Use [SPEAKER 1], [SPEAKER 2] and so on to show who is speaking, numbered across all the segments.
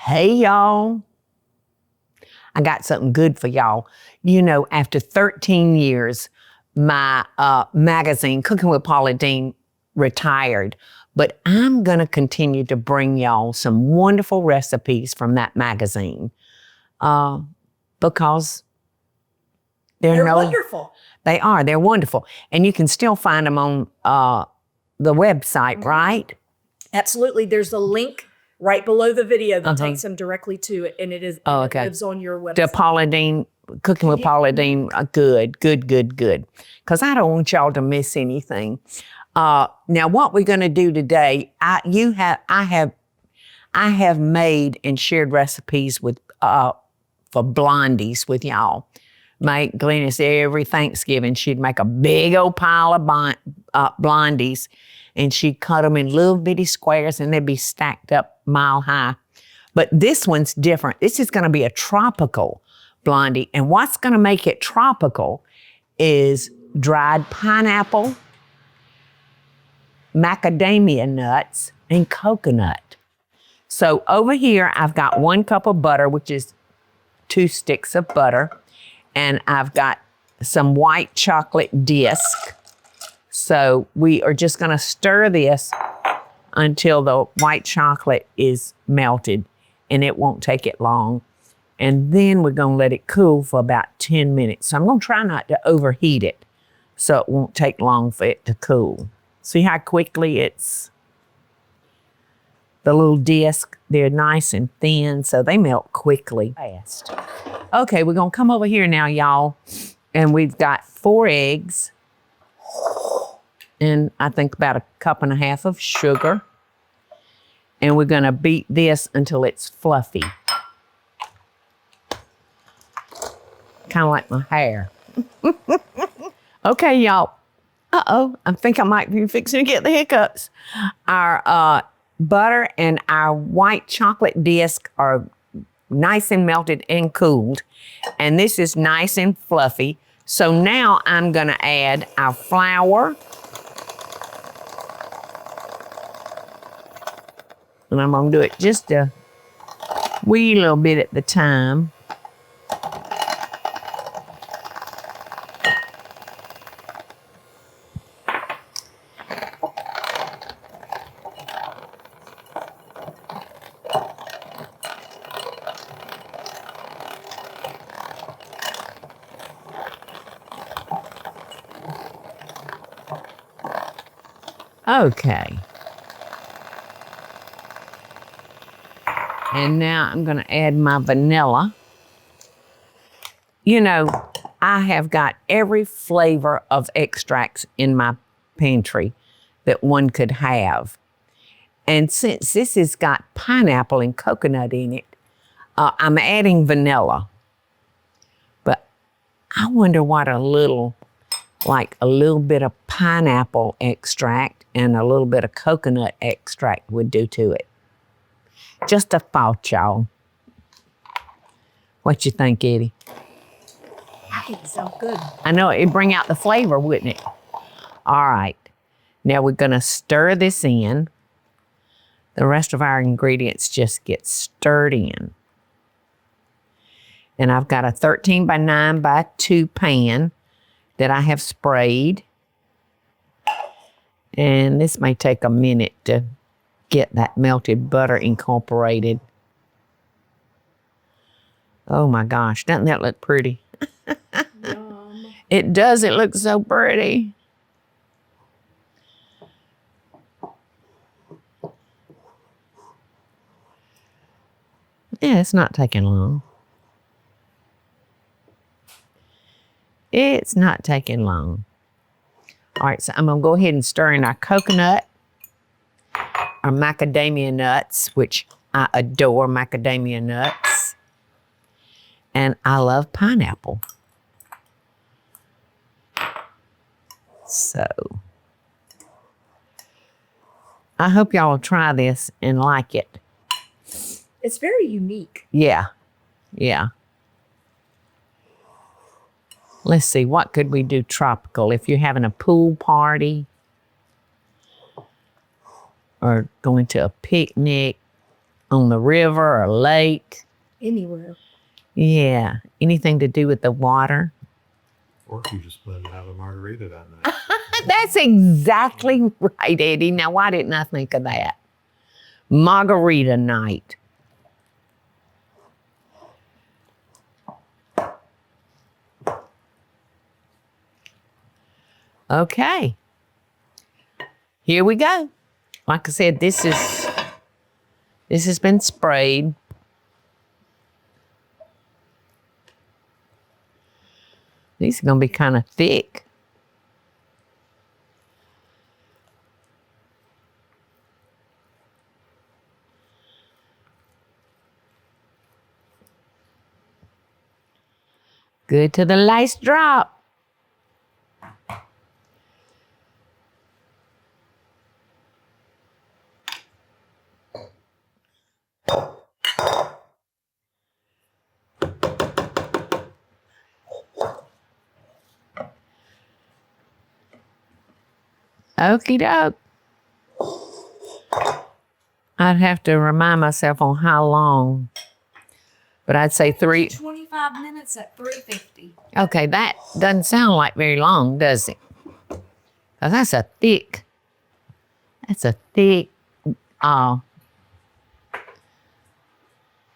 [SPEAKER 1] Hey, y'all. I got something good for y'all. You know, after 13 years, my magazine, Cooking with Paula Deen, retired. But I'm going to continue to bring y'all some wonderful recipes from that magazine because
[SPEAKER 2] they're wonderful.
[SPEAKER 1] They are. They're wonderful. And you can still find them on the website, right?
[SPEAKER 2] Absolutely. There's a link right below the video that takes them directly to it, and it is it lives on your website.
[SPEAKER 1] The Paula Deen, Cooking with Paula Deen, good. Because I don't want y'all to miss anything. Now, what we're going to do today, I have made and shared recipes with for blondies with y'all. Make Glennis every Thanksgiving. She'd make a big old pile of blondies, and she'd cut them in little bitty squares, and they'd be stacked up mile high. But this one's different. This is going to be a tropical blondie, and what's going to make it tropical is dried pineapple, macadamia nuts, and coconut. So over here, I've got 1 cup of butter, which is 2 sticks of butter, and I've got some white chocolate disc. So we are just going to stir this until the white chocolate is melted, and it won't take it long. And then we're going to let it cool for about 10 minutes. So I'm going to try not to overheat it so it won't take long for it to cool. See how quickly it's, the little disc, they're nice and thin, so they melt quickly. Fast. Okay, we're going to come over here now, y'all, and we've got 4 eggs, and I think about 1.5 cups of sugar, and we're going to beat this until it's fluffy. Kind of like my hair. Okay, y'all. I think I might be fixing to get the hiccups. Our butter and our white chocolate disc are nice and melted and cooled. And this is nice and fluffy. So now I'm going to add our flour. And I'm going to do it just a wee little bit at the time. Okay. And now I'm going to add my vanilla. You know, I have got every flavor of extracts in my pantry that one could have. And since this has got pineapple and coconut in it, I'm adding vanilla. But I wonder what a little bit of pineapple extract and a little bit of coconut extract would do to it. Just a thought, y'all. What you think, Eddie?
[SPEAKER 2] I think it sounds good.
[SPEAKER 1] I know, it'd bring out the flavor, wouldn't it? All right. Now we're going to stir this in. The rest of our ingredients just get stirred in. And I've got a 13 by 9 by 2 pan that I have sprayed. And this may take a minute to get that melted butter incorporated. Oh my gosh, doesn't that look pretty? It does, it looks so pretty. Yeah, it's not taking long. It's not taking long. All right, so I'm going to go ahead and stir in our coconut, our macadamia nuts, which I adore macadamia nuts, and I love pineapple. So, I hope y'all will try this and like it.
[SPEAKER 2] It's very unique.
[SPEAKER 1] Yeah. Let's see, what could we do tropical? If you're having a pool party or going to a picnic on the river or lake.
[SPEAKER 2] Anywhere.
[SPEAKER 1] Yeah, anything to do with the water.
[SPEAKER 3] Or if you just wanted to have a margarita that night.
[SPEAKER 1] That's exactly right, Eddie. Now, why didn't I think of that? Margarita night. Okay. Here we go. Like I said, this has been sprayed. These are going to be kind of thick. Good to the last drop. Okie doke. I'd have to remind myself on how long, but I'd say
[SPEAKER 2] 25 minutes at 350.
[SPEAKER 1] Okay, that doesn't sound like very long, does it? 'Cause that's a thick.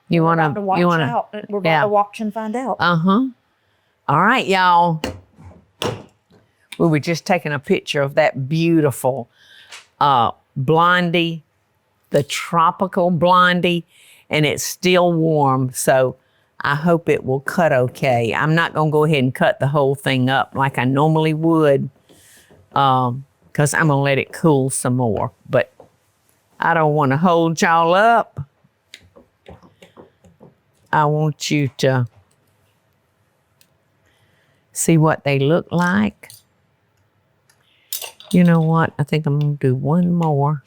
[SPEAKER 1] You wanna
[SPEAKER 2] We're about to watch and find out.
[SPEAKER 1] All right, y'all. We were just taking a picture of that beautiful blondie, the tropical blondie, and it's still warm. So I hope it will cut okay. I'm not going to go ahead and cut the whole thing up like I normally would because I'm going to let it cool some more. But I don't want to hold y'all up. I want you to see what they look like. You know what? I think I'm going to do one more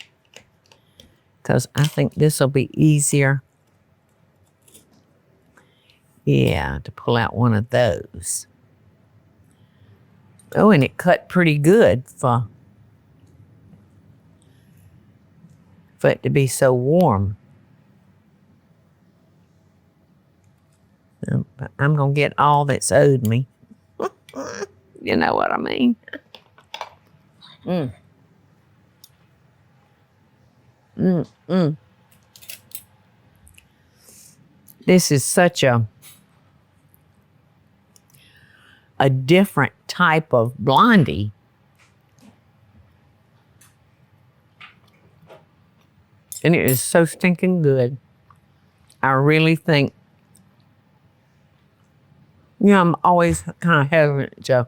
[SPEAKER 1] because I think this will be easier. Yeah, to pull out one of those. Oh, and it cut pretty good for it to be so warm. I'm going to get all that's owed me. You know what I mean? This is such a different type of blondie. And it is so stinking good. I really think, I'm always kind of hesitant to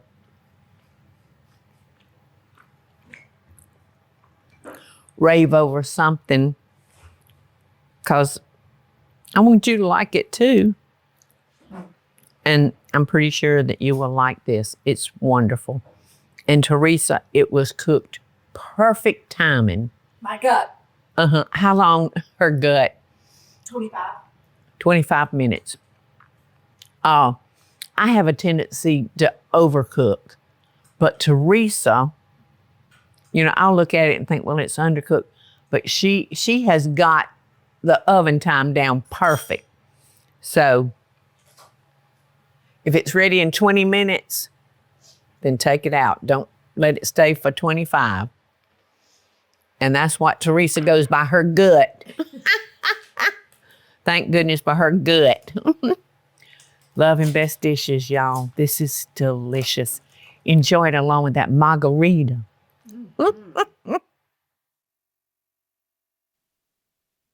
[SPEAKER 1] rave over something because I want you to like it too. And I'm pretty sure that you will like this. It's wonderful. And Teresa, it was cooked perfect timing.
[SPEAKER 2] My gut.
[SPEAKER 1] How long her gut?
[SPEAKER 2] 25.
[SPEAKER 1] 25 minutes. I have a tendency to overcook. But Teresa, I'll look at it and think, well, it's undercooked. But she has got the oven time down perfect. So if it's ready in 20 minutes, then take it out. Don't let it stay for 25. And that's what Teresa goes by, her gut. Thank goodness for her gut. Love and best dishes, y'all. This is delicious. Enjoy it along with that margarita.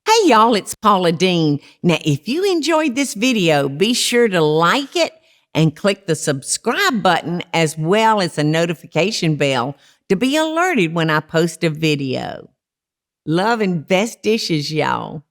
[SPEAKER 4] Hey y'all, it's Paula Deen. Now, if you enjoyed this video, be sure to like it and click the subscribe button as well as the notification bell to be alerted when I post a video. Love and best dishes, y'all.